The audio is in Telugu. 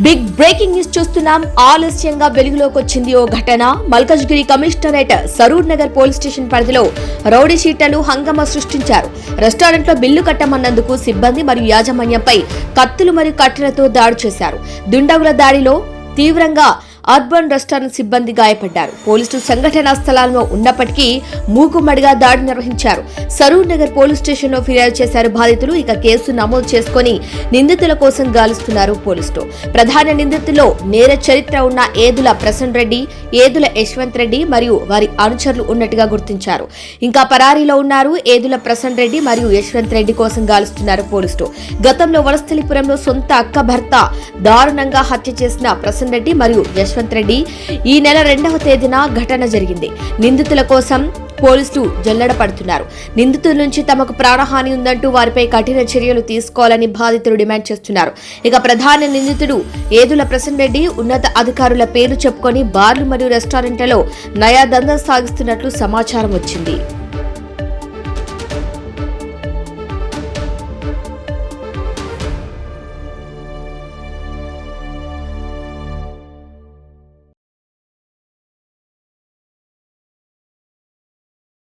బిగ్ బ్రేకింగ్ న్యూస్ చూస్తున్నాం. ఆలస్యంగా వెలుగులోకి వచ్చింది ఓ ఘటన. Malkajgiri commissionerate Saroor Nagar police station పరిధిలో రౌడీ షీటర్లు హంగామా సృష్టించారు. రెస్టారెంట్ లో బిల్లు కట్టమన్నందుకు సిబ్బంది మరియు యాజమాన్యంపై కత్తులు మరియు కట్టెలతో దాడి చేశారు. దుండగుల దాడిలో తీవ్రంగా అర్బన్ రెస్టారెంట్ సిబ్బంది గాయపడ్డారు. పోలీసులు సంఘటనా స్థలాల్లో ఉన్నప్పటికీ మూకుమ్మడిగా దాడి నిర్వహించారు. సరూర్ నగర్ పోలీస్ స్టేషన్లో ఫిర్యాదు చేశారు బాధితులు. ఇక కేసు నమోదు చేసుకుని నిందితుల కోసం గాలిస్తున్నారు పోలీసులు. ప్రధాన నిందితుల్లో నేర చరిత్ర ఉన్న ఏదుల ప్రసన్న రెడ్డి, ఏదుల యశ్వంత్ రెడ్డి మరియు వారి అనుచరులు ఉన్నట్టుగా గుర్తించారు. ఇంకా పరారీలో ఉన్నారు. ఏదుల ప్రసన్న రెడ్డి మరియు యశ్వంత్ రెడ్డి కోసం గాలిస్తున్నారు పోలీసులు. గతంలో వనస్థలిపురంలో సొంత అక్క భర్త దారుణంగా హత్య చేసిన ప్రసన్న రెడ్డి మరియు యశ్వంత్ రెడ్డి ఈ నెల 2వ తేదీన ఘటన జరిగింది. నిందితుల కోసం పోలీసులు జల్లెడ పడుతున్నారు. నిందితుల నుంచి తమకు ప్రాణహాని ఉందంటూ వారిపై కఠిన చర్యలు తీసుకోవాలని బాధితులు డిమాండ్ చేస్తున్నారు. ఇక ప్రధాన నిందితుడు ఏదుల ప్రసన్న రెడ్డి ఉన్నత అధికారుల పేర్లు చెప్పుకొని బార్లు మరియు రెస్టారెంట్లలో నయా దందా సాగిస్తున్నట్లు సమాచారం వచ్చింది.